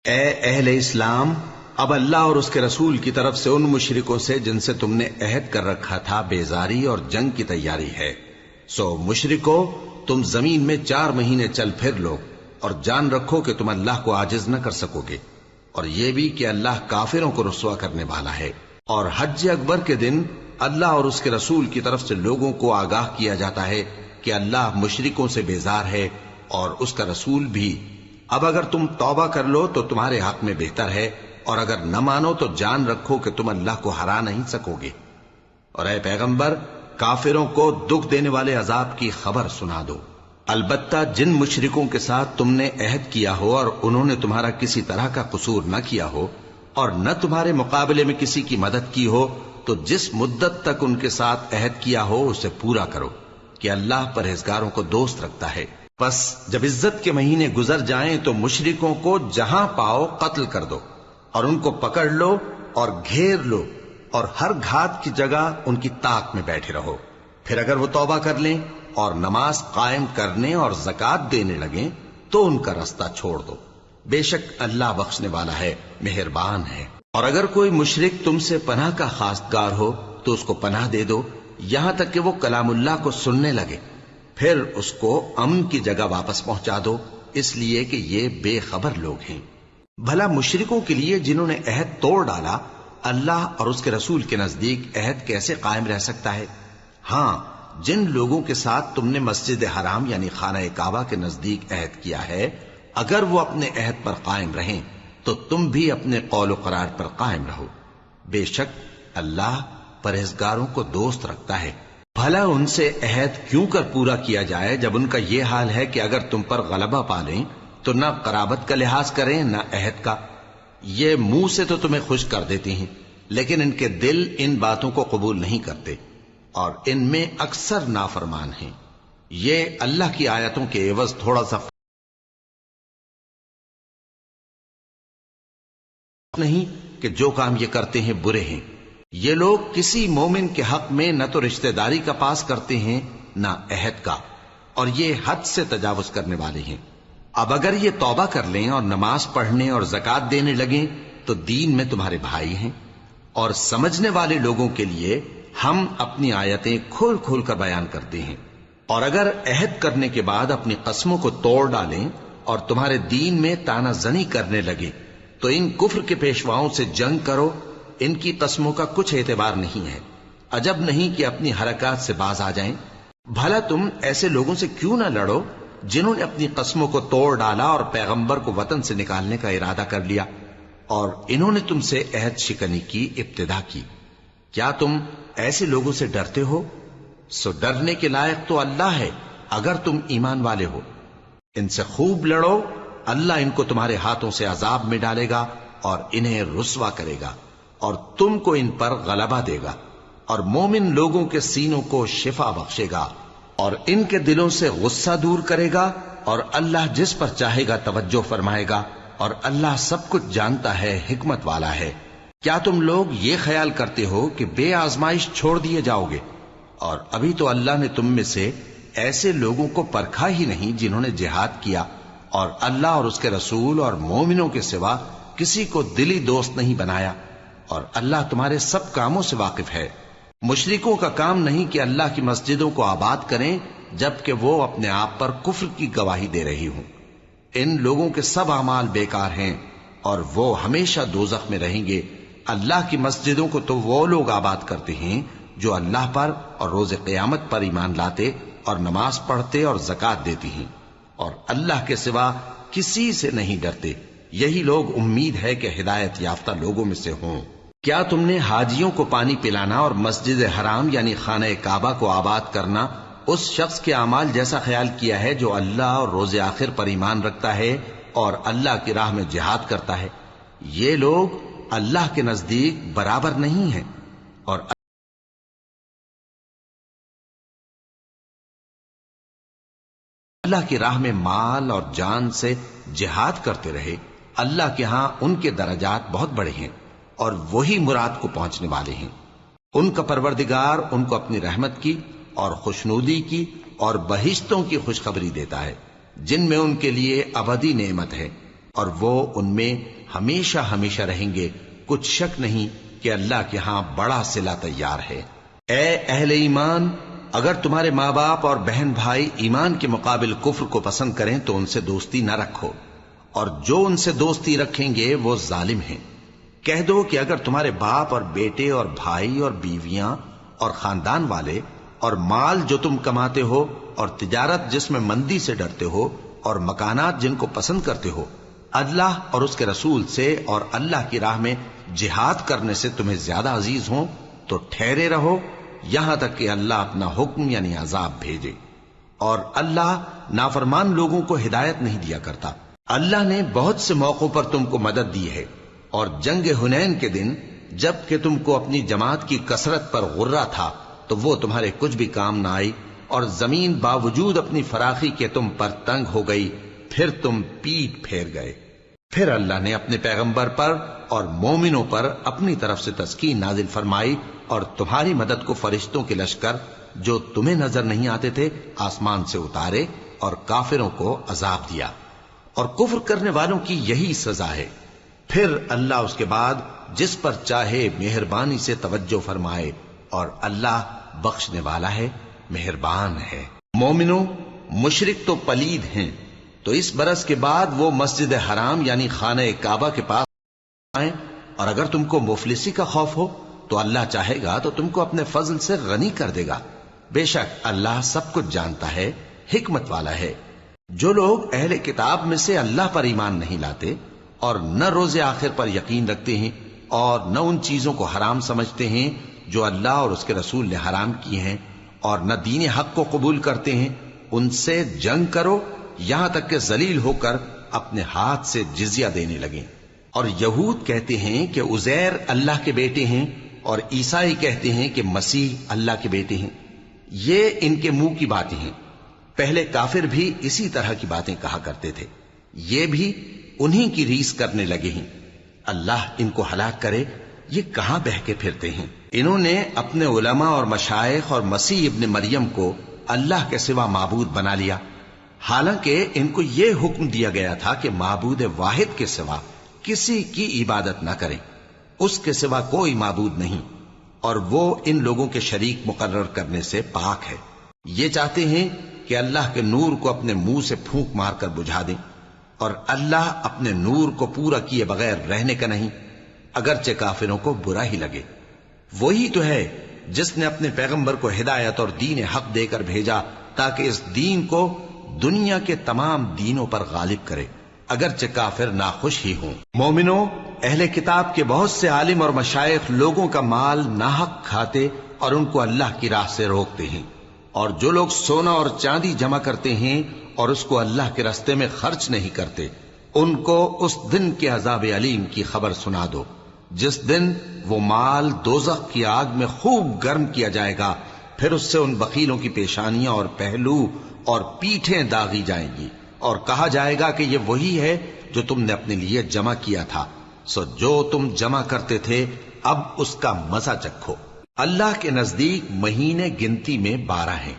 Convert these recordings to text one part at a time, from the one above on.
اے اہل اسلام، اب اللہ اور اس کے رسول کی طرف سے ان مشرکوں سے جن سے تم نے عہد کر رکھا تھا بیزاری اور جنگ کی تیاری ہے۔ سو مشرکو، تم زمین میں 4 مہینے چل پھر لو اور جان رکھو کہ تم اللہ کو عاجز نہ کر سکو گے، اور یہ بھی کہ اللہ کافروں کو رسوا کرنے والا ہے۔ اور حج اکبر کے دن اللہ اور اس کے رسول کی طرف سے لوگوں کو آگاہ کیا جاتا ہے کہ اللہ مشرکوں سے بیزار ہے اور اس کا رسول بھی۔ اب اگر تم توبہ کر لو تو تمہارے حق میں بہتر ہے، اور اگر نہ مانو تو جان رکھو کہ تم اللہ کو ہرا نہیں سکو گے۔ اور اے پیغمبر، کافروں کو دکھ دینے والے عذاب کی خبر سنا دو۔ البتہ جن مشرکوں کے ساتھ تم نے عہد کیا ہو اور انہوں نے تمہارا کسی طرح کا قصور نہ کیا ہو اور نہ تمہارے مقابلے میں کسی کی مدد کی ہو، تو جس مدت تک ان کے ساتھ عہد کیا ہو اسے پورا کرو، کہ اللہ پرہیزگاروں کو دوست رکھتا ہے۔ پس جب عزت کے مہینے گزر جائیں تو مشرکوں کو جہاں پاؤ قتل کر دو، اور ان کو پکڑ لو اور گھیر لو، اور ہر گھات کی جگہ ان کی طاق میں بیٹھے رہو۔ پھر اگر وہ توبہ کر لیں اور نماز قائم کرنے اور زکوٰۃ دینے لگیں تو ان کا رستہ چھوڑ دو، بے شک اللہ بخشنے والا ہے، مہربان ہے۔ اور اگر کوئی مشرک تم سے پناہ کا خواستگار ہو تو اس کو پناہ دے دو، یہاں تک کہ وہ کلام اللہ کو سننے لگے، پھر اس کو امن کی جگہ واپس پہنچا دو، اس لیے کہ یہ بے خبر لوگ ہیں۔ بھلا مشرکوں کے لیے جنہوں نے عہد توڑ ڈالا، اللہ اور اس کے رسول کے نزدیک عہد کیسے قائم رہ سکتا ہے؟ ہاں، جن لوگوں کے ساتھ تم نے مسجد حرام یعنی خانہ کعبہ کے نزدیک عہد کیا ہے، اگر وہ اپنے عہد پر قائم رہیں تو تم بھی اپنے قول و قرار پر قائم رہو، بے شک اللہ پرہیزگاروں کو دوست رکھتا ہے۔ بھلا ان سے عہد کیوں کر پورا کیا جائے جب ان کا یہ حال ہے کہ اگر تم پر غلبہ پالیں تو نہ قرابت کا لحاظ کریں نہ عہد کا۔ یہ منہ سے تو تمہیں خوش کر دیتی ہیں، لیکن ان کے دل ان باتوں کو قبول نہیں کرتے، اور ان میں اکثر نافرمان ہیں۔ یہ اللہ کی آیتوں کے عوض تھوڑا سا نہیں کہ جو کام یہ کرتے ہیں برے ہیں۔ یہ لوگ کسی مومن کے حق میں نہ تو رشتہ داری کا پاس کرتے ہیں نہ عہد کا، اور یہ حد سے تجاوز کرنے والے ہیں۔ اب اگر یہ توبہ کر لیں اور نماز پڑھنے اور زکوٰۃ دینے لگیں تو دین میں تمہارے بھائی ہیں، اور سمجھنے والے لوگوں کے لیے ہم اپنی آیتیں کھول کھول کر بیان کرتے ہیں۔ اور اگر عہد کرنے کے بعد اپنی قسموں کو توڑ ڈالیں اور تمہارے دین میں تانا زنی کرنے لگے تو ان کفر کے پیشواؤں سے جنگ کرو، ان کی قسموں کا کچھ اعتبار نہیں ہے، عجب نہیں کہ اپنی حرکات سے باز آ جائیں۔ بھلا تم ایسے لوگوں سے کیوں نہ لڑو جنہوں نے اپنی قسموں کو توڑ ڈالا اور پیغمبر کو وطن سے نکالنے کا ارادہ کر لیا، اور انہوں نے تم سے عہد شکنی کی ابتدا کی۔ کیا تم ایسے لوگوں سے ڈرتے ہو؟ سو ڈرنے کے لائق تو اللہ ہے اگر تم ایمان والے ہو۔ ان سے خوب لڑو، اللہ ان کو تمہارے ہاتھوں سے عذاب میں ڈالے گا اور انہیں رسوا کرے گا، اور تم کو ان پر غلبہ دے گا، اور مومن لوگوں کے سینوں کو شفا بخشے گا، اور ان کے دلوں سے غصہ دور کرے گا، اور اللہ جس پر چاہے گا توجہ فرمائے گا، اور اللہ سب کچھ جانتا ہے، حکمت والا ہے۔ کیا تم لوگ یہ خیال کرتے ہو کہ بے آزمائش چھوڑ دیے جاؤ گے؟ اور ابھی تو اللہ نے تم میں سے ایسے لوگوں کو پرکھا ہی نہیں جنہوں نے جہاد کیا، اور اللہ اور اس کے رسول اور مومنوں کے سوا کسی کو دلی دوست نہیں بنایا، اور اللہ تمہارے سب کاموں سے واقف ہے۔ مشرکوں کا کام نہیں کہ اللہ کی مسجدوں کو آباد کریں جبکہ وہ اپنے آپ پر کفر کی گواہی دے رہی ہوں۔ ان لوگوں کے سب اعمال بیکار ہیں اور وہ ہمیشہ دوزخ میں رہیں گے۔ اللہ کی مسجدوں کو تو وہ لوگ آباد کرتے ہیں جو اللہ پر اور روز قیامت پر ایمان لاتے اور نماز پڑھتے اور زکوٰۃ دیتی ہیں، اور اللہ کے سوا کسی سے نہیں ڈرتے۔ یہی لوگ امید ہے کہ ہدایت یافتہ لوگوں میں سے ہوں۔ کیا تم نے حاجیوں کو پانی پلانا اور مسجد حرام یعنی خانہ کعبہ کو آباد کرنا اس شخص کے اعمال جیسا خیال کیا ہے جو اللہ اور روز آخر پر ایمان رکھتا ہے اور اللہ کی راہ میں جہاد کرتا ہے؟ یہ لوگ اللہ کے نزدیک برابر نہیں ہیں، اور اللہ کی راہ میں مال اور جان سے جہاد کرتے رہے، اللہ کے ہاں ان کے درجات بہت بڑے ہیں، اور وہی مراد کو پہنچنے والے ہیں۔ ان کا پروردگار ان کو اپنی رحمت کی اور خوشنودی کی اور بہشتوں کی خوشخبری دیتا ہے جن میں ان کے لیے ابدی نعمت ہے، اور وہ ان میں ہمیشہ ہمیشہ رہیں گے، کچھ شک نہیں کہ اللہ کے ہاں بڑا صلہ تیار ہے۔ اے اہل ایمان، اگر تمہارے ماں باپ اور بہن بھائی ایمان کے مقابل کفر کو پسند کریں تو ان سے دوستی نہ رکھو، اور جو ان سے دوستی رکھیں گے وہ ظالم ہیں۔ کہہ دو کہ اگر تمہارے باپ اور بیٹے اور بھائی اور بیویاں اور خاندان والے اور مال جو تم کماتے ہو اور تجارت جس میں مندی سے ڈرتے ہو اور مکانات جن کو پسند کرتے ہو اللہ اور اس کے رسول سے اور اللہ کی راہ میں جہاد کرنے سے تمہیں زیادہ عزیز ہوں تو ٹھہرے رہو یہاں تک کہ اللہ اپنا حکم یعنی عذاب بھیجے، اور اللہ نافرمان لوگوں کو ہدایت نہیں دیا کرتا۔ اللہ نے بہت سے موقعوں پر تم کو مدد دی ہے، اور جنگ حنین کے دن جب کہ تم کو اپنی جماعت کی کثرت پر غرہ تھا تو وہ تمہارے کچھ بھی کام نہ آئی، اور زمین باوجود اپنی فراخی کے تم پر تنگ ہو گئی، پھر تم پیٹ پھیر گئے۔ پھر اللہ نے اپنے پیغمبر پر اور مومنوں پر اپنی طرف سے تسکین نازل فرمائی، اور تمہاری مدد کو فرشتوں کے لشکر جو تمہیں نظر نہیں آتے تھے آسمان سے اتارے، اور کافروں کو عذاب دیا، اور کفر کرنے والوں کی یہی سزا ہے۔ پھر اللہ اس کے بعد جس پر چاہے مہربانی سے توجہ فرمائے، اور اللہ بخشنے والا ہے، مہربان ہے۔ مومنوں، مشرک تو پلید ہیں، تو اس برس کے بعد وہ مسجد حرام یعنی خانہ کعبہ کے پاس آئیں، اور اگر تم کو مفلسی کا خوف ہو تو اللہ چاہے گا تو تم کو اپنے فضل سے غنی کر دے گا، بے شک اللہ سب کچھ جانتا ہے، حکمت والا ہے۔ جو لوگ اہل کتاب میں سے اللہ پر ایمان نہیں لاتے اور نہ روز آخر پر یقین رکھتے ہیں اور نہ ان چیزوں کو حرام سمجھتے ہیں جو اللہ اور اس کے رسول نے حرام کی ہیں، اور نہ دین حق کو قبول کرتے ہیں، ان سے جنگ کرو یہاں تک کہ ذلیل ہو کر اپنے ہاتھ سے جزیہ دینے لگیں۔ اور یہود کہتے ہیں کہ عزیر اللہ کے بیٹے ہیں، اور عیسائی کہتے ہیں کہ مسیح اللہ کے بیٹے ہیں۔ یہ ان کے منہ کی باتیں ہیں، پہلے کافر بھی اسی طرح کی باتیں کہا کرتے تھے، یہ بھی انہی کی ریس کرنے لگے ہیں۔ اللہ ان کو ہلاک کرے، یہ کہاں بہ کے پھرتے ہیں۔ انہوں نے اپنے علماء اور مشائخ اور مسیح ابن مریم کو اللہ کے سوا معبود بنا لیا، حالانکہ ان کو یہ حکم دیا گیا تھا کہ معبود واحد کے سوا کسی کی عبادت نہ کریں، اس کے سوا کوئی معبود نہیں، اور وہ ان لوگوں کے شریک مقرر کرنے سے پاک ہے۔ یہ چاہتے ہیں کہ اللہ کے نور کو اپنے منہ سے پھونک مار کر بجھا دیں، اور اللہ اپنے نور کو پورا کیے بغیر رہنے کا نہیں، اگرچہ کافروں کو برا ہی لگے۔ وہی تو ہے جس نے اپنے پیغمبر کو ہدایت اور دین حق دے کر بھیجا تاکہ اس دین کو دنیا کے تمام دینوں پر غالب کرے، اگرچہ کافر ناخوش ہی ہوں۔ مومنوں، اہل کتاب کے بہت سے عالم اور مشائخ لوگوں کا مال ناحق کھاتے اور ان کو اللہ کی راہ سے روکتے ہیں، اور جو لوگ سونا اور چاندی جمع کرتے ہیں اور اس کو اللہ کے راستے میں خرچ نہیں کرتے، ان کو اس دن کے عذاب علیم کی خبر سنا دو، جس دن وہ مال دوزخ کی آگ میں خوب گرم کیا جائے گا، پھر اس سے ان بخیلوں کی پیشانیاں اور پہلو اور پیٹھیں داغی جائیں گی، اور کہا جائے گا کہ یہ وہی ہے جو تم نے اپنے لیے جمع کیا تھا، سو جو تم جمع کرتے تھے اب اس کا مزہ چکھو۔ اللہ کے نزدیک مہینے گنتی میں 12 ہیں،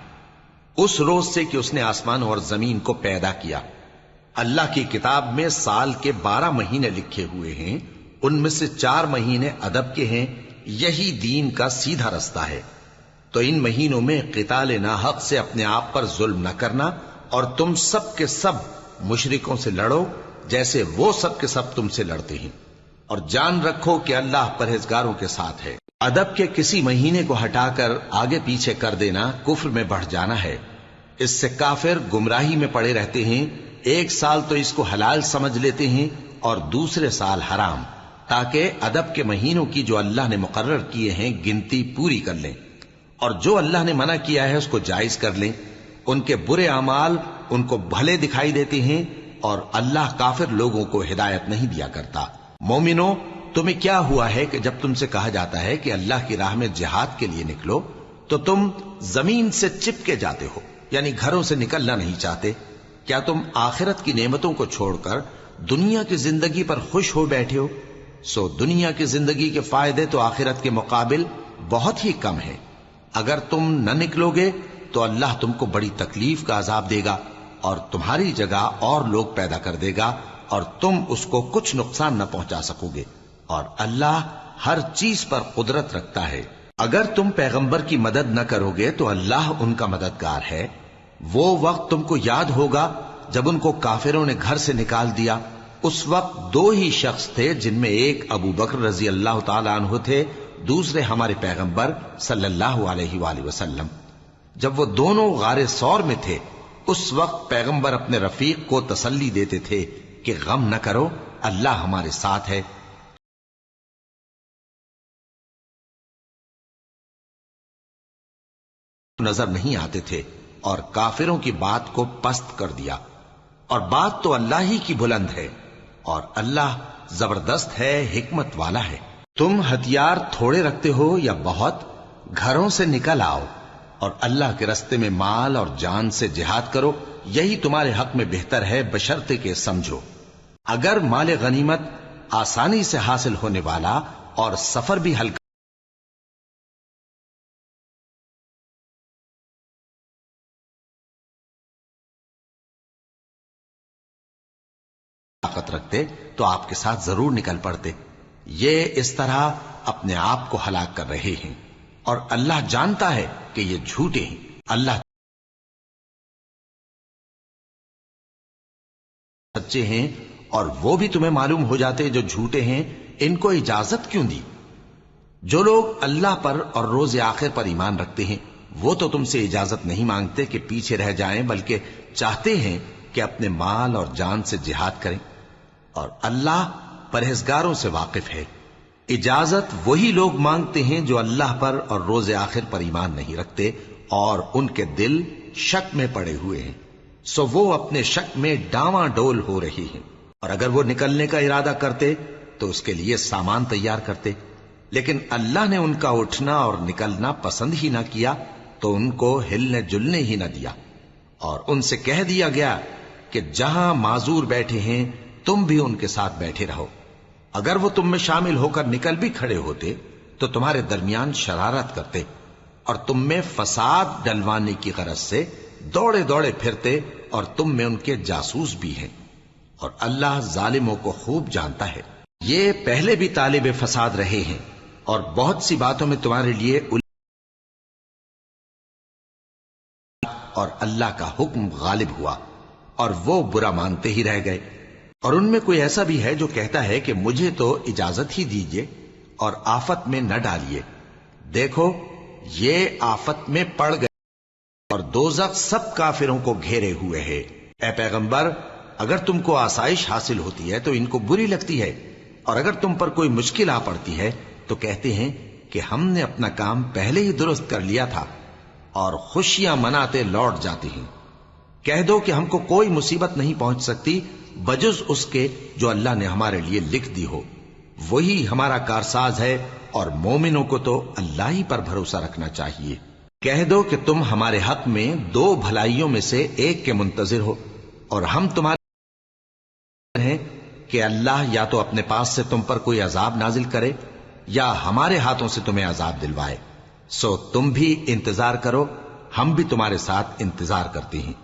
اس روز سے کہ اس نے آسمان اور زمین کو پیدا کیا۔ اللہ کی کتاب میں سال کے 12 مہینے لکھے ہوئے ہیں، ان میں سے 4 مہینے ادب کے ہیں، یہی دین کا سیدھا رستہ ہے۔ تو ان مہینوں میں قتال ناحق سے اپنے آپ پر ظلم نہ کرنا، اور تم سب کے سب مشرکوں سے لڑو جیسے وہ سب کے سب تم سے لڑتے ہیں، اور جان رکھو کہ اللہ پرہیزگاروں کے ساتھ ہے۔ ادب کے کسی مہینے کو ہٹا کر آگے پیچھے کر دینا کفر میں بڑھ جانا ہے، اس سے کافر گمراہی میں پڑے رہتے ہیں۔ ایک سال تو اس کو حلال سمجھ لیتے ہیں اور دوسرے سال حرام، تاکہ ادب کے مہینوں کی جو اللہ نے مقرر کیے ہیں گنتی پوری کر لیں، اور جو اللہ نے منع کیا ہے اس کو جائز کر لیں۔ ان کے برے اعمال ان کو بھلے دکھائی دیتے ہیں، اور اللہ کافر لوگوں کو ہدایت نہیں دیا کرتا۔ مومنوں، تمہیں کیا ہوا ہے کہ جب تم سے کہا جاتا ہے کہ اللہ کی راہ میں جہاد کے لیے نکلو تو تم زمین سے چپکے جاتے ہو، یعنی گھروں سے نکلنا نہیں چاہتے؟ کیا تم آخرت کی نعمتوں کو چھوڑ کر دنیا کی زندگی پر خوش ہو بیٹھے ہو؟ سو دنیا کی زندگی کے فائدے تو آخرت کے مقابل بہت ہی کم ہیں۔ اگر تم نہ نکلو گے تو اللہ تم کو بڑی تکلیف کا عذاب دے گا، اور تمہاری جگہ اور لوگ پیدا کر دے گا، اور تم اس کو کچھ نقصان نہ پہنچا سکوگے، اور اللہ ہر چیز پر قدرت رکھتا ہے۔ اگر تم پیغمبر کی مدد نہ کرو گے تو اللہ ان کا مددگار ہے۔ وہ وقت تم کو یاد ہوگا جب ان کو کافروں نے گھر سے نکال دیا۔ اس وقت دو ہی شخص تھے، جن میں ایک ابو بکر رضی اللہ تعالی عنہ تھے، دوسرے ہمارے پیغمبر صلی اللہ علیہ وآلہ وسلم۔ جب وہ دونوں غار ثور میں تھے، اس وقت پیغمبر اپنے رفیق کو تسلی دیتے تھے کہ غم نہ کرو، اللہ ہمارے ساتھ ہے۔ نظر نہیں آتے تھے اور کافروں کی بات کو پست کر دیا، اور بات تو اللہ ہی کی بلند ہے، اور اللہ زبردست ہے، حکمت والا ہے۔ تم ہتھیار تھوڑے رکھتے ہو یا بہت، گھروں سے نکل آؤ اور اللہ کے رستے میں مال اور جان سے جہاد کرو، یہی تمہارے حق میں بہتر ہے، بشرطے کہ سمجھو۔ اگر مال غنیمت آسانی سے حاصل ہونے والا اور سفر بھی ہلکا طاقت رکھتے تو آپ کے ساتھ ضرور نکل پڑتے۔ یہ اس طرح اپنے آپ کو ہلاک کر رہے ہیں، اور اللہ جانتا ہے کہ یہ جھوٹے ہیں۔ اللہ سچے ہیں، اور وہ بھی تمہیں معلوم ہو جاتے جو جھوٹے ہیں۔ ان کو اجازت کیوں دی؟ جو لوگ اللہ پر اور روز آخر پر ایمان رکھتے ہیں، وہ تو تم سے اجازت نہیں مانگتے کہ پیچھے رہ جائیں، بلکہ چاہتے ہیں کہ اپنے مال اور جان سے جہاد کریں، اور اللہ پرہیزگاروں سے واقف ہے۔ اجازت وہی لوگ مانگتے ہیں جو اللہ پر اور روز آخر پر ایمان نہیں رکھتے، اور ان کے دل شک میں پڑے ہوئے ہیں، سو وہ اپنے شک میں ڈاواں ڈول ہو رہی ہیں۔ اور اگر وہ نکلنے کا ارادہ کرتے تو اس کے لیے سامان تیار کرتے، لیکن اللہ نے ان کا اٹھنا اور نکلنا پسند ہی نہ کیا، تو ان کو ہلنے جلنے ہی نہ دیا، اور ان سے کہہ دیا گیا کہ جہاں معذور بیٹھے ہیں تم بھی ان کے ساتھ بیٹھے رہو۔ اگر وہ تم میں شامل ہو کر نکل بھی کھڑے ہوتے تو تمہارے درمیان شرارت کرتے، اور تم میں فساد ڈلوانے کی غرض سے دوڑے دوڑے پھرتے، اور تم میں ان کے جاسوس بھی ہیں، اور اللہ ظالموں کو خوب جانتا ہے۔ یہ پہلے بھی طالب فساد رہے ہیں، اور بہت سی باتوں میں تمہارے لیے اور اللہ کا حکم غالب ہوا، اور وہ برا مانتے ہی رہ گئے۔ اور ان میں کوئی ایسا بھی ہے جو کہتا ہے کہ مجھے تو اجازت ہی دیجئے اور آفت میں نہ ڈالیے۔ دیکھو یہ آفت میں پڑ گئے، اور دوزخ سب کافروں کو گھیرے ہوئے ہے۔ اے پیغمبر، اگر تم کو آسائش حاصل ہوتی ہے تو ان کو بری لگتی ہے، اور اگر تم پر کوئی مشکل آ پڑتی ہے تو کہتے ہیں کہ ہم نے اپنا کام پہلے ہی درست کر لیا تھا، اور خوشیاں مناتے لوٹ جاتے ہیں۔ کہہ دو کہ ہم کو کوئی مصیبت نہیں پہنچ سکتی بجز اس کے جو اللہ نے ہمارے لیے لکھ دی ہو، وہی ہمارا کارساز ہے، اور مومنوں کو تو اللہ ہی پر بھروسہ رکھنا چاہیے۔ کہہ دو کہ تم ہمارے حق میں دو بھلائیوں میں سے ایک کے منتظر ہو، اور ہم تمہارے ہیں کہ اللہ یا تو اپنے پاس سے تم پر کوئی عذاب نازل کرے، یا ہمارے ہاتھوں سے تمہیں عذاب دلوائے، سو تم بھی انتظار کرو، ہم بھی تمہارے ساتھ انتظار کرتے ہیں۔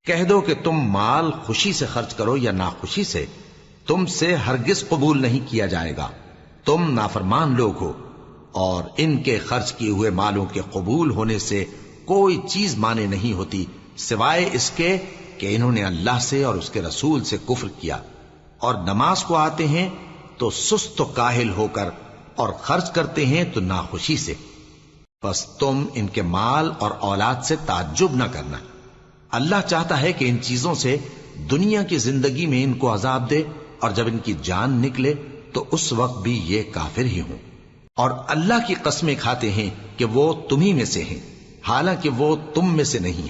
کہہ دو کہ تم مال خوشی سے خرچ کرو یا ناخوشی سے، تم سے ہرگز قبول نہیں کیا جائے گا، تم نافرمان لوگ ہو، اور ان کے خرچ کیے ہوئے مالوں کے قبول ہونے سے کوئی چیز مانے نہیں ہوتی سوائے اس کے کہ انہوں نے اللہ سے اور اس کے رسول سے کفر کیا، اور نماز کو آتے ہیں تو سست و کاہل ہو کر، اور خرچ کرتے ہیں تو ناخوشی سے۔ بس تم ان کے مال اور اولاد سے تعجب نہ کرنا، اللہ چاہتا ہے کہ ان چیزوں سے دنیا کی زندگی میں ان کو عذاب دے، اور جب ان کی جان نکلے تو اس وقت بھی یہ کافر ہی ہوں، اور اللہ کی قسمیں کھاتے ہیں کہ وہ تمہیں میں سے ہیں، حالانکہ وہ تم میں سے نہیں۔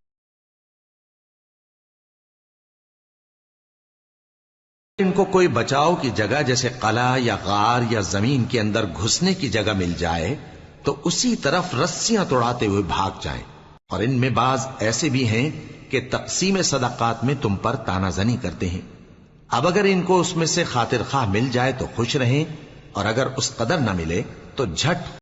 ان کو کوئی بچاؤ کی جگہ جیسے قلعہ یا غار یا زمین کے اندر گھسنے کی جگہ مل جائے تو اسی طرف رسیاں توڑاتے ہوئے بھاگ جائیں، اور ان میں بعض ایسے بھی ہیں کہ تقسیم صدقات میں تم پر تانا زنی کرتے ہیں۔ اب اگر ان کو اس میں سے خاطر خواہ مل جائے تو خوش رہیں، اور اگر اس قدر نہ ملے تو جھٹ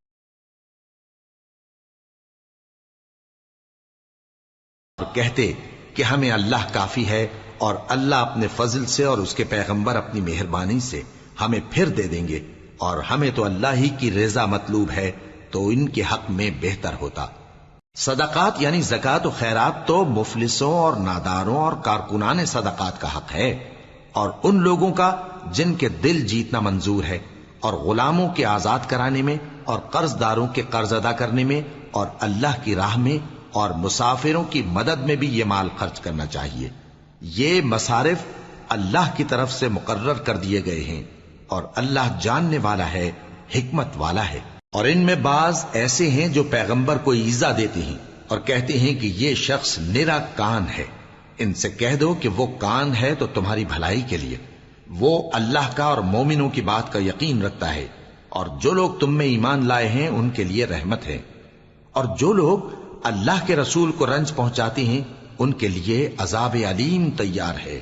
کہتے کہ ہمیں اللہ کافی ہے، اور اللہ اپنے فضل سے اور اس کے پیغمبر اپنی مہربانی سے ہمیں پھر دے دیں گے، اور ہمیں تو اللہ ہی کی رضا مطلوب ہے، تو ان کے حق میں بہتر ہوتا۔ صدقات یعنی زکوٰۃ و خیرات تو مفلسوں اور ناداروں اور کارکنان صدقات کا حق ہے، اور ان لوگوں کا جن کے دل جیتنا منظور ہے، اور غلاموں کے آزاد کرانے میں، اور قرض داروں کے قرض ادا کرنے میں، اور اللہ کی راہ میں اور مسافروں کی مدد میں بھی یہ مال خرچ کرنا چاہیے۔ یہ مصارف اللہ کی طرف سے مقرر کر دیے گئے ہیں، اور اللہ جاننے والا ہے، حکمت والا ہے۔ اور ان میں بعض ایسے ہیں جو پیغمبر کو ایذا دیتے ہیں اور کہتے ہیں کہ یہ شخص نرا کان ہے۔ ان سے کہہ دو کہ وہ کان ہے تو تمہاری بھلائی کے لیے، وہ اللہ کا اور مومنوں کی بات کا یقین رکھتا ہے، اور جو لوگ تم میں ایمان لائے ہیں ان کے لیے رحمت ہے، اور جو لوگ اللہ کے رسول کو رنج پہنچاتے ہیں ان کے لیے عذاب علیم تیار ہے۔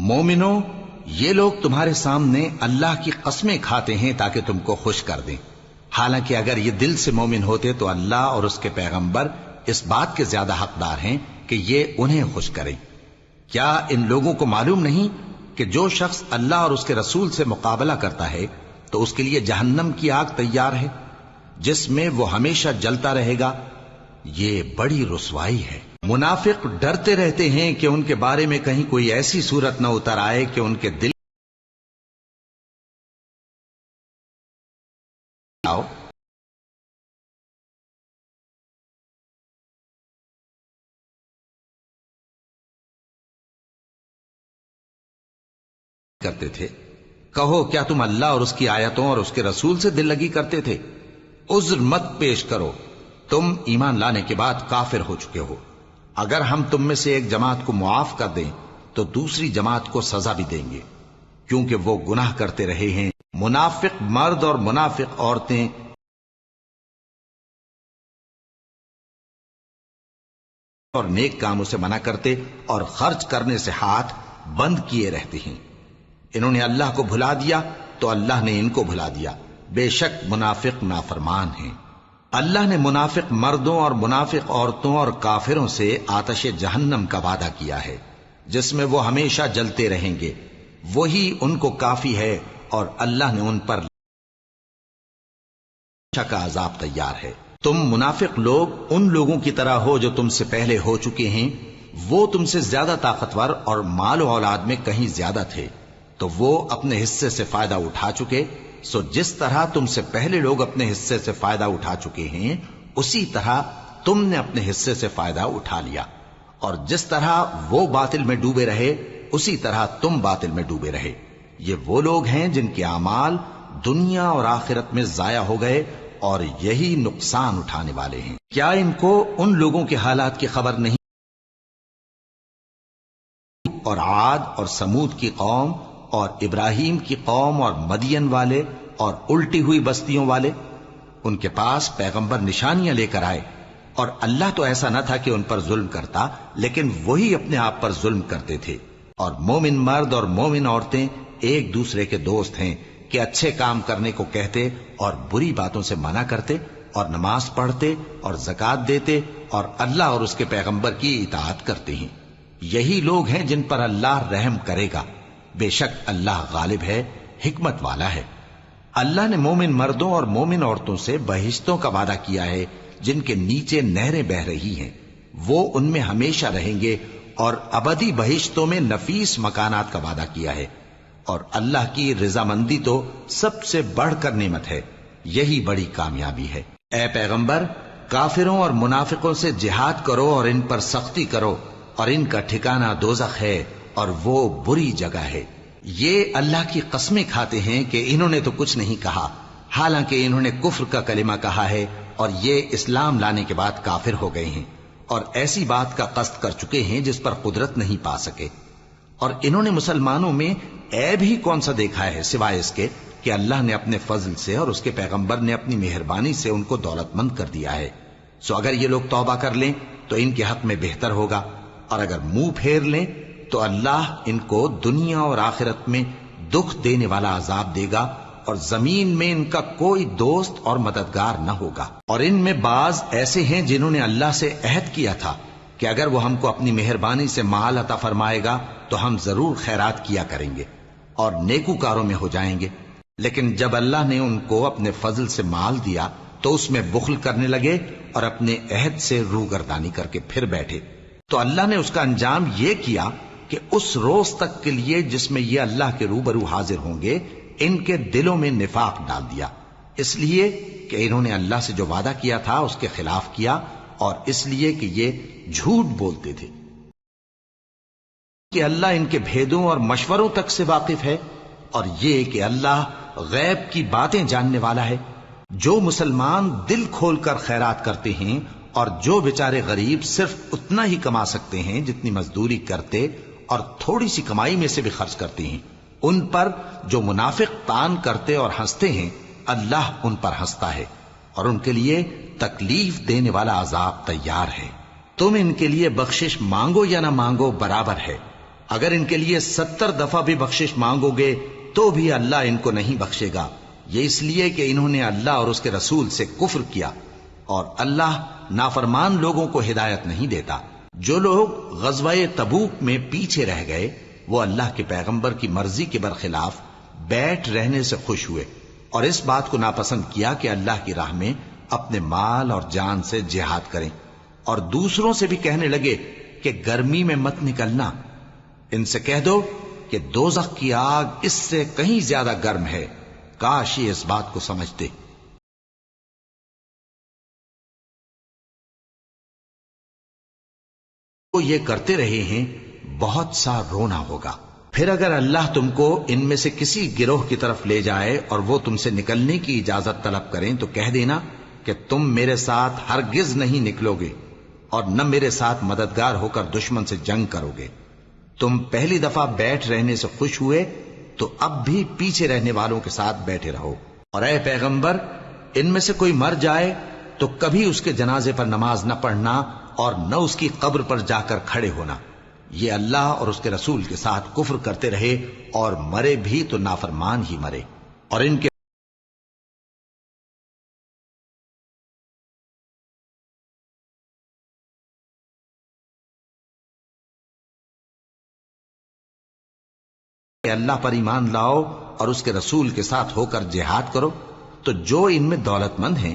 مومنوں، یہ لوگ تمہارے سامنے اللہ کی قسمیں کھاتے ہیں تاکہ تم کو خوش کر دیں، حالانکہ اگر یہ دل سے مومن ہوتے تو اللہ اور اس کے پیغمبر اس بات کے زیادہ حقدار ہیں کہ یہ انہیں خوش کریں۔ کیا ان لوگوں کو معلوم نہیں کہ جو شخص اللہ اور اس کے رسول سے مقابلہ کرتا ہے تو اس کے لیے جہنم کی آگ تیار ہے، جس میں وہ ہمیشہ جلتا رہے گا؟ یہ بڑی رسوائی ہے۔ منافق ڈرتے رہتے ہیں کہ ان کے بارے میں کہیں کوئی ایسی صورت نہ اتر آئے کہ ان کے دل کرتے تھے۔ کہو کیا تم اللہ اور اس کی آیتوں اور اس کے رسول سے دل لگی کرتے تھے؟ عذر مت پیش کرو، تم ایمان لانے کے بعد کافر ہو چکے ہو۔ اگر ہم تم میں سے ایک جماعت کو معاف کر دیں تو دوسری جماعت کو سزا بھی دیں گے، کیونکہ وہ گناہ کرتے رہے ہیں۔ منافق مرد اور منافق عورتیں اور نیک کاموں سے منع کرتے اور خرچ کرنے سے ہاتھ بند کیے رہتے ہیں۔ انہوں نے اللہ کو بھلا دیا تو اللہ نے ان کو بھلا دیا، بے شک منافق نافرمان ہیں۔ اللہ نے منافق مردوں اور منافق عورتوں اور کافروں سے آتش جہنم کا وعدہ کیا ہے، جس میں وہ ہمیشہ جلتے رہیں گے، وہی ان کو کافی ہے، اور اللہ نے ان پر کا عذاب تیار ہے۔ تم منافق لوگ ان لوگوں کی طرح ہو جو تم سے پہلے ہو چکے ہیں، وہ تم سے زیادہ طاقتور اور مال و اولاد میں کہیں زیادہ تھے، تو وہ اپنے حصے سے فائدہ اٹھا چکے، سو جس طرح تم سے پہلے لوگ اپنے حصے سے فائدہ اٹھا چکے ہیں اسی طرح تم نے اپنے حصے سے فائدہ اٹھا لیا، اور جس طرح وہ باطل میں ڈوبے رہے اسی طرح تم باطل میں ڈوبے رہے۔ یہ وہ لوگ ہیں جن کے اعمال دنیا اور آخرت میں ضائع ہو گئے، اور یہی نقصان اٹھانے والے ہیں۔ کیا ان کو ان لوگوں کے حالات کی خبر نہیں؟ اور عاد اور سمود کی قوم اور ابراہیم کی قوم اور مدین والے اور الٹی ہوئی بستیوں والے، ان کے پاس پیغمبر نشانیاں لے کر آئے، اور اللہ تو ایسا نہ تھا کہ ان پر ظلم کرتا، لیکن وہی اپنے آپ پر ظلم کرتے تھے۔ اور مومن مرد اور مومن عورتیں ایک دوسرے کے دوست ہیں کہ اچھے کام کرنے کو کہتے اور بری باتوں سے منع کرتے، اور نماز پڑھتے اور زکوٰۃ دیتے اور اللہ اور اس کے پیغمبر کی اطاعت کرتے ہیں۔ یہی لوگ ہیں جن پر اللہ رحم کرے گا، بے شک اللہ غالب ہے، حکمت والا ہے۔ اللہ نے مومن مردوں اور مومن عورتوں سے بہشتوں کا وعدہ کیا ہے جن کے نیچے نہریں بہ رہی ہیں، وہ ان میں ہمیشہ رہیں گے، اور ابدی بہشتوں میں نفیس مکانات کا وعدہ کیا ہے۔ اور اللہ کی رضامندی تو سب سے بڑھ کر نعمت ہے، یہی بڑی کامیابی ہے۔ اے پیغمبر، کافروں اور منافقوں سے جہاد کرو اور ان پر سختی کرو، اور ان کا ٹھکانہ دوزخ ہے، اور وہ بری جگہ ہے۔ یہ اللہ کی قسمیں کھاتے ہیں کہ انہوں نے تو کچھ نہیں کہا، حالانکہ انہوں نے کفر کا کلمہ کہا ہے، اور یہ اسلام لانے کے بعد کافر ہو گئے ہیں، اور ایسی بات کا قصد کر چکے ہیں جس پر قدرت نہیں پا سکے۔ اور انہوں نے مسلمانوں میں عیب ہی کون سا دیکھا ہے سوائے اس کے کہ اللہ نے اپنے فضل سے اور اس کے پیغمبر نے اپنی مہربانی سے ان کو دولت مند کر دیا ہے۔ سو اگر یہ لوگ توبہ کر لیں تو ان کے حق میں بہتر ہوگا، اور اگر منہ پھیر لیں تو اللہ ان کو دنیا اور آخرت میں دکھ دینے والا عذاب دے گا، اور زمین میں ان کا کوئی دوست اور مددگار نہ ہوگا۔ اور ان میں بعض ایسے ہیں جنہوں نے اللہ سے عہد کیا تھا کہ اگر وہ ہم کو اپنی مہربانی سے مال عطا فرمائے گا تو ہم ضرور خیرات کیا کریں گے اور نیکوکاروں میں ہو جائیں گے۔ لیکن جب اللہ نے ان کو اپنے فضل سے مال دیا تو اس میں بخل کرنے لگے اور اپنے عہد سے روگردانی کر کے پھر بیٹھے، تو اللہ نے اس کا انجام یہ کیا کہ اس روز تک کے لیے جس میں یہ اللہ کے روبرو حاضر ہوں گے ان کے دلوں میں نفاق ڈال دیا، اس لیے کہ انہوں نے اللہ سے جو وعدہ کیا تھا اس کے خلاف کیا، اور اس لیے کہ یہ جھوٹ بولتے تھے کہ اللہ ان کے بھیدوں اور مشوروں تک سے واقف ہے، اور یہ کہ اللہ غیب کی باتیں جاننے والا ہے۔ جو مسلمان دل کھول کر خیرات کرتے ہیں اور جو بیچارے غریب صرف اتنا ہی کما سکتے ہیں جتنی مزدوری کرتے اور تھوڑی سی کمائی میں سے بھی خرچ کرتے ہیں، ان پر جو منافق تان کرتے اور ہنستے ہیں اللہ ان پر ہنستا ہے اور ان کے لیے تکلیف دینے والا عذاب تیار ہے۔ تم ان کے لیے بخشش مانگو یا نہ مانگو برابر ہے، اگر ان کے لیے 70 دفعہ بھی بخشش مانگو گے تو بھی اللہ ان کو نہیں بخشے گا، یہ اس لیے کہ انہوں نے اللہ اور اس کے رسول سے کفر کیا، اور اللہ نافرمان لوگوں کو ہدایت نہیں دیتا۔ جو لوگ غزوہ تبوک میں پیچھے رہ گئے وہ اللہ کے پیغمبر کی مرضی کے برخلاف بیٹھ رہنے سے خوش ہوئے اور اس بات کو ناپسند کیا کہ اللہ کی راہ میں اپنے مال اور جان سے جہاد کریں، اور دوسروں سے بھی کہنے لگے کہ گرمی میں مت نکلنا۔ ان سے کہہ دو کہ دوزخ کی آگ اس سے کہیں زیادہ گرم ہے، کاش یہ اس بات کو سمجھتے۔ وہ یہ کرتے رہے ہیں، بہت سا رونا ہوگا۔ پھر اگر اللہ تم کو ان میں سے کسی گروہ کی طرف لے جائے اور وہ تم سے نکلنے کی اجازت طلب کریں تو کہہ دینا کہ تم میرے ساتھ ہرگز نہیں نکلو گے اور نہ میرے ساتھ مددگار ہو کر دشمن سے جنگ کرو گے۔ تم پہلی دفعہ بیٹھ رہنے سے خوش ہوئے تو اب بھی پیچھے رہنے والوں کے ساتھ بیٹھے رہو، اور اے پیغمبر ان میں سے کوئی مر جائے تو کبھی اس کے جنازے پر نماز نہ پڑھنا اور نہ اس کی قبر پر جا کر کھڑے ہونا۔ یہ اللہ اور اس کے رسول کے ساتھ کفر کرتے رہے اور مرے بھی تو نافرمان ہی مرے، اور ان کے اللہ پر ایمان لاؤ اور اس کے رسول کے ساتھ ہو کر جہاد کرو، تو جو ان میں دولت مند ہیں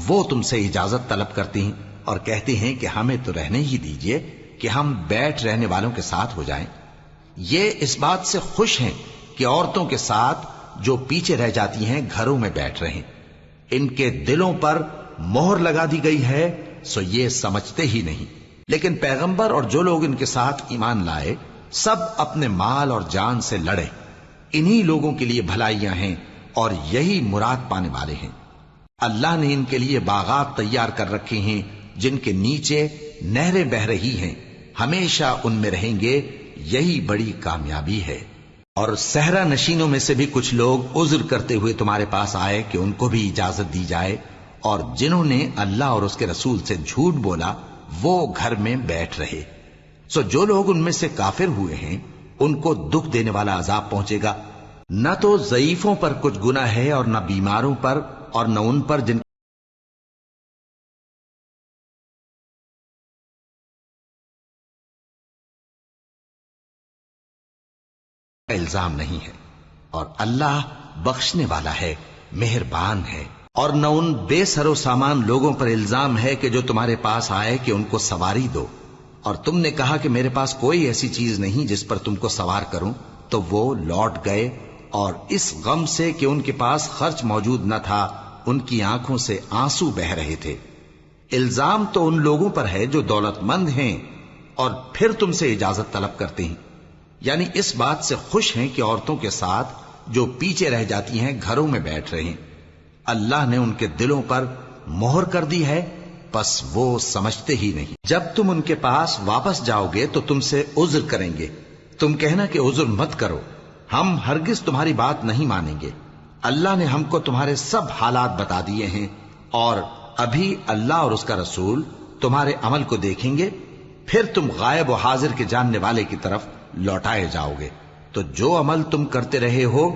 وہ تم سے اجازت طلب کرتے ہیں اور کہتے ہیں کہ ہمیں تو رہنے ہی دیجئے کہ ہم بیٹھ رہنے والوں کے ساتھ ہو جائیں۔ یہ اس بات سے خوش ہیں کہ عورتوں کے ساتھ جو پیچھے رہ جاتی ہیں گھروں میں بیٹھ رہیں، ان کے دلوں پر مہر لگا دی گئی ہے سو یہ سمجھتے ہی نہیں۔ لیکن پیغمبر اور جو لوگ ان کے ساتھ ایمان لائے سب اپنے مال اور جان سے لڑے، انہی لوگوں کے لیے بھلائیاں ہیں اور یہی مراد پانے والے ہیں۔ اللہ نے ان کے لیے باغات تیار کر رکھے ہیں جن کے نیچے نہریں بہ رہی ہیں، ہمیشہ ان میں رہیں گے، یہی بڑی کامیابی ہے۔ اور صحرا نشینوں میں سے بھی کچھ لوگ عذر کرتے ہوئے تمہارے پاس آئے کہ ان کو بھی اجازت دی جائے، اور جنہوں نے اللہ اور اس کے رسول سے جھوٹ بولا وہ گھر میں بیٹھ رہے۔ سو جو لوگ ان میں سے کافر ہوئے ہیں ان کو دکھ دینے والا عذاب پہنچے گا، نہ تو ضعیفوں پر کچھ گناہ ہے اور نہ بیماروں پر اور نہ ان پر جن کا الزام نہیں ہے، اور اللہ بخشنے والا ہے، مہربان ہے۔ اور نہ ان بے سر و سامان لوگوں پر الزام ہے کہ جو تمہارے پاس آئے کہ ان کو سواری دو، اور تم نے کہا کہ میرے پاس کوئی ایسی چیز نہیں جس پر تم کو سوار کروں، تو وہ لوٹ گئے اور اس غم سے کہ ان کے پاس خرچ موجود نہ تھا ان کی آنکھوں سے آنسو بہ رہے تھے۔ الزام تو ان لوگوں پر ہے جو دولت مند ہیں اور پھر تم سے اجازت طلب کرتے ہیں، یعنی اس بات سے خوش ہیں کہ عورتوں کے ساتھ جو پیچھے رہ جاتی ہیں گھروں میں بیٹھ رہے ہیں۔ اللہ نے ان کے دلوں پر مہر کر دی ہے بس وہ سمجھتے ہی نہیں۔ جب تم ان کے پاس واپس جاؤ گے تو تم سے عذر کریں گے، تم کہنا کہ عذر مت کرو، ہم ہرگز تمہاری بات نہیں مانیں گے۔ اللہ نے ہم کو تمہارے سب حالات بتا دیے ہیں، اور ابھی اللہ اور اس کا رسول تمہارے عمل کو دیکھیں گے، پھر تم غائب و حاضر کے جاننے والے کی طرف لوٹائے جاؤ گے، تو جو عمل تم کرتے رہے ہو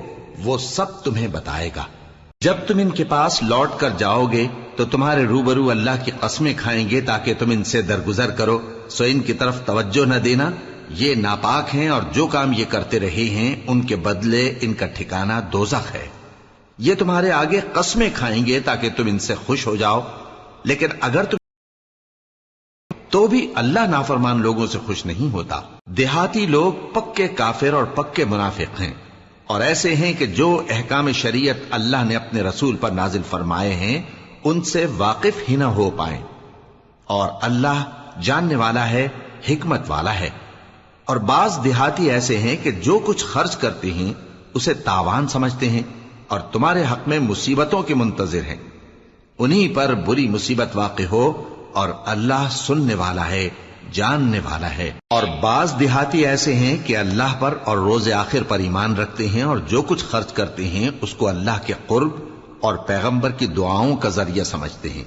وہ سب تمہیں بتائے گا۔ جب تم ان کے پاس لوٹ کر جاؤ گے تو تمہارے روبرو اللہ کی قسمیں کھائیں گے تاکہ تم ان سے درگزر کرو، سو ان کی طرف توجہ نہ دینا، یہ ناپاک ہیں اور جو کام یہ کرتے رہے ہیں ان کے بدلے ان کا ٹھکانہ دوزخ ہے۔ یہ تمہارے آگے قسمیں کھائیں گے تاکہ تم ان سے خوش ہو جاؤ، لیکن اگر تم تو بھی اللہ نافرمان لوگوں سے خوش نہیں ہوتا۔ دیہاتی لوگ پکے کافر اور پکے منافق ہیں، اور ایسے ہیں کہ جو احکام شریعت اللہ نے اپنے رسول پر نازل فرمائے ہیں ان سے واقف ہی نہ ہو پائیں، اور اللہ جاننے والا ہے، حکمت والا ہے۔ اور بعض دیہاتی ایسے ہیں کہ جو کچھ خرچ کرتے ہیں اسے تاوان سمجھتے ہیں اور تمہارے حق میں مصیبتوں کے منتظر ہیں، انہی پر بری مصیبت واقع ہو، اور اللہ سننے والا ہے، جاننے والا ہے۔ اور بعض دیہاتی ایسے ہیں کہ اللہ پر اور روز آخر پر ایمان رکھتے ہیں، اور جو کچھ خرچ کرتے ہیں اس کو اللہ کے قرب اور پیغمبر کی دعاؤں کا ذریعہ سمجھتے ہیں۔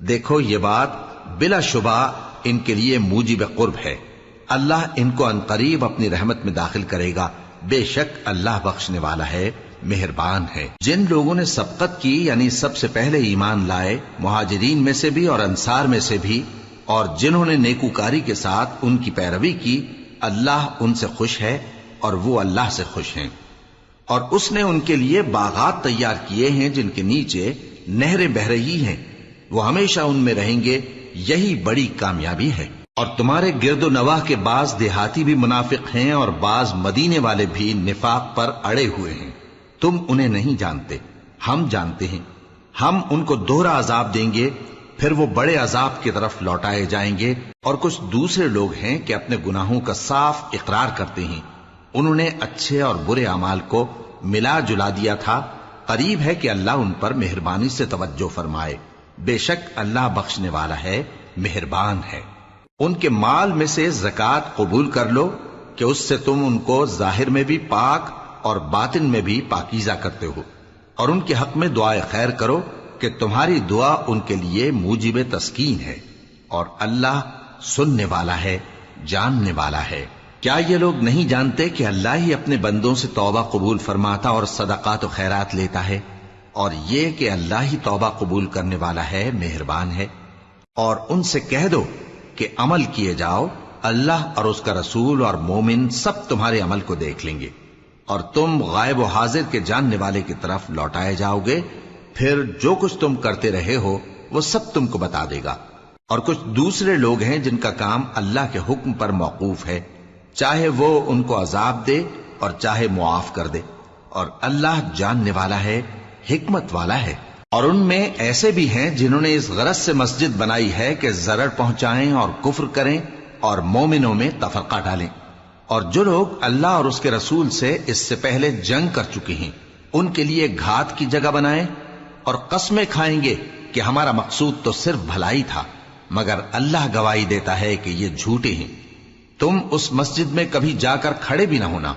دیکھو یہ بات بلا شبہ ان کے لیے موجب قرب ہے، اللہ ان کو عنقریب اپنی رحمت میں داخل کرے گا، بے شک اللہ بخشنے والا ہے، مہربان ہے۔ جن لوگوں نے سبقت کی یعنی سب سے پہلے ایمان لائے، مہاجرین میں سے بھی اور انصار میں سے بھی، اور جنہوں نے نیکوکاری کے ساتھ ان کی پیروی کی، اللہ ان سے خوش ہے اور وہ اللہ سے خوش ہیں۔ اور اس نے ان کے لیے باغات تیار کیے ہیں جن کے نیچے نہریں بہہ رہی ہیں، وہ ہمیشہ ان میں رہیں گے، یہی بڑی کامیابی ہے۔ اور تمہارے گرد و نواح کے بعض دیہاتی بھی منافق ہیں اور بعض مدینے والے بھی نفاق پر اڑے ہوئے ہیں، تم انہیں نہیں جانتے، ہم جانتے ہیں۔ ہم ان کو دوہرا عذاب دیں گے، پھر وہ بڑے عذاب کی طرف لوٹائے جائیں گے۔ اور کچھ دوسرے لوگ ہیں کہ اپنے گناہوں کا صاف اقرار کرتے ہیں، انہوں نے اچھے اور برے اعمال کو ملا جلا دیا تھا، قریب ہے کہ اللہ ان پر مہربانی سے توجہ فرمائے، بے شک اللہ بخشنے والا ہے، مہربان ہے۔ ان کے مال میں سے زکوٰۃ قبول کر لو کہ اس سے تم ان کو ظاہر میں بھی پاک اور باطن میں بھی پاکیزہ کرتے ہو، اور ان کے حق میں دعائے خیر کرو کہ تمہاری دعا ان کے لیے موجب تسکین ہے، اور اللہ سننے والا ہے، جاننے والا ہے۔ کیا یہ لوگ نہیں جانتے کہ اللہ ہی اپنے بندوں سے توبہ قبول فرماتا اور صدقات و خیرات لیتا ہے، اور یہ کہ اللہ ہی توبہ قبول کرنے والا ہے، مہربان ہے۔ اور ان سے کہہ دو کہ عمل کیے جاؤ، اللہ اور اس کا رسول اور مومن سب تمہارے عمل کو دیکھ لیں گے، اور تم غائب و حاضر کے جاننے والے کی طرف لوٹائے جاؤ گے، پھر جو کچھ تم کرتے رہے ہو وہ سب تم کو بتا دے گا۔ اور کچھ دوسرے لوگ ہیں جن کا کام اللہ کے حکم پر موقوف ہے، چاہے وہ ان کو عذاب دے اور چاہے معاف کر دے، اور اللہ جاننے والا ہے، حکمت والا ہے۔ اور ان میں ایسے بھی ہیں جنہوں نے اس غرض سے مسجد بنائی ہے کہ ضرر پہنچائیں اور کفر کریں اور مومنوں میں تفرقہ ڈالیں، اور جو لوگ اللہ اور اس کے رسول سے اس سے پہلے جنگ کر چکے ہیں ان کے لیے گھات کی جگہ بنائیں، اور قسمیں کھائیں گے کہ ہمارا مقصود تو صرف بھلائی تھا، مگر اللہ گواہی دیتا ہے کہ یہ جھوٹے ہیں۔ تم اس مسجد میں کبھی جا کر کھڑے بھی نہ ہونا،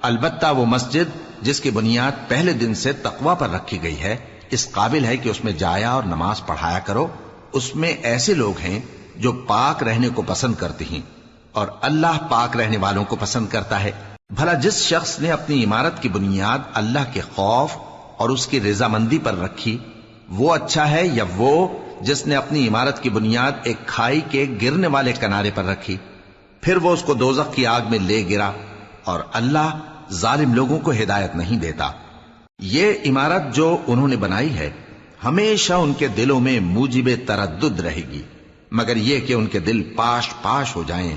البتہ وہ مسجد جس کی بنیاد پہلے دن سے تقوی پر رکھی گئی ہے اس قابل ہے کہ اس میں جایا اور نماز پڑھایا کرو۔ اس میں ایسے لوگ ہیں جو پاک رہنے کو پسند کرتے ہیں، اور اللہ پاک رہنے والوں کو پسند کرتا ہے۔ بھلا جس شخص نے اپنی عمارت کی بنیاد اللہ کے خوف اور اس کی رضامندی پر رکھی، وہ اچھا ہے یا وہ جس نے اپنی عمارت کی بنیاد ایک کھائی کے گرنے والے کنارے پر رکھی، پھر وہ اس کو دوزخ کی آگ میں لے گرا، اور اللہ ظالم لوگوں کو ہدایت نہیں دیتا۔ یہ عمارت جو انہوں نے بنائی ہے ہمیشہ ان کے دلوں میں موجب تردد رہے گی، مگر یہ کہ ان کے دل پاش پاش ہو جائیں،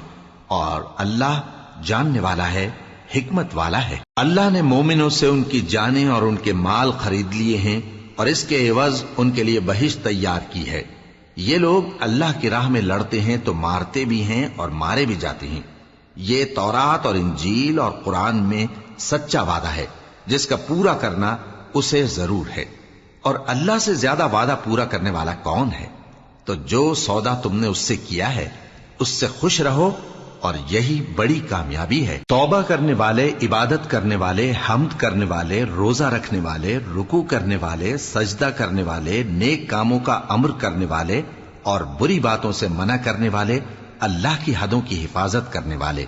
اور اللہ جاننے والا ہے، حکمت والا ہے۔ اللہ نے مومنوں سے ان کی جانیں اور ان کے مال خرید لیے ہیں، اور اس کے عوض ان کے لیے بہشت تیار کی ہے۔ یہ لوگ اللہ کی راہ میں لڑتے ہیں تو مارتے بھی ہیں اور مارے بھی جاتے ہیں۔ یہ تورات اور انجیل اور قرآن میں سچا وعدہ ہے جس کا پورا کرنا اسے ضرور ہے، اور اللہ سے زیادہ وعدہ پورا کرنے والا کون ہے؟ تو جو سودا تم نے اس سے کیا ہے اس سے خوش رہو، اور یہی بڑی کامیابی ہے۔ توبہ کرنے والے، عبادت کرنے والے، حمد کرنے والے، روزہ رکھنے والے، رکوع کرنے والے، سجدہ کرنے والے، نیک کاموں کا امر کرنے والے اور بری باتوں سے منع کرنے والے، اللہ کی حدوں کی حفاظت کرنے والے،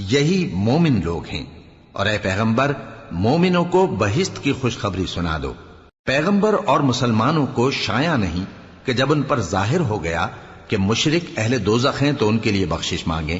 یہی مومن لوگ ہیں۔ اور اے پیغمبر، مومنوں کو بہشت کی خوشخبری سنا دو۔ پیغمبر اور مسلمانوں کو شایع نہیں کہ جب ان پر ظاہر ہو گیا کہ مشرک اہل دوزخ ہیں تو ان کے لیے بخشش مانگیں،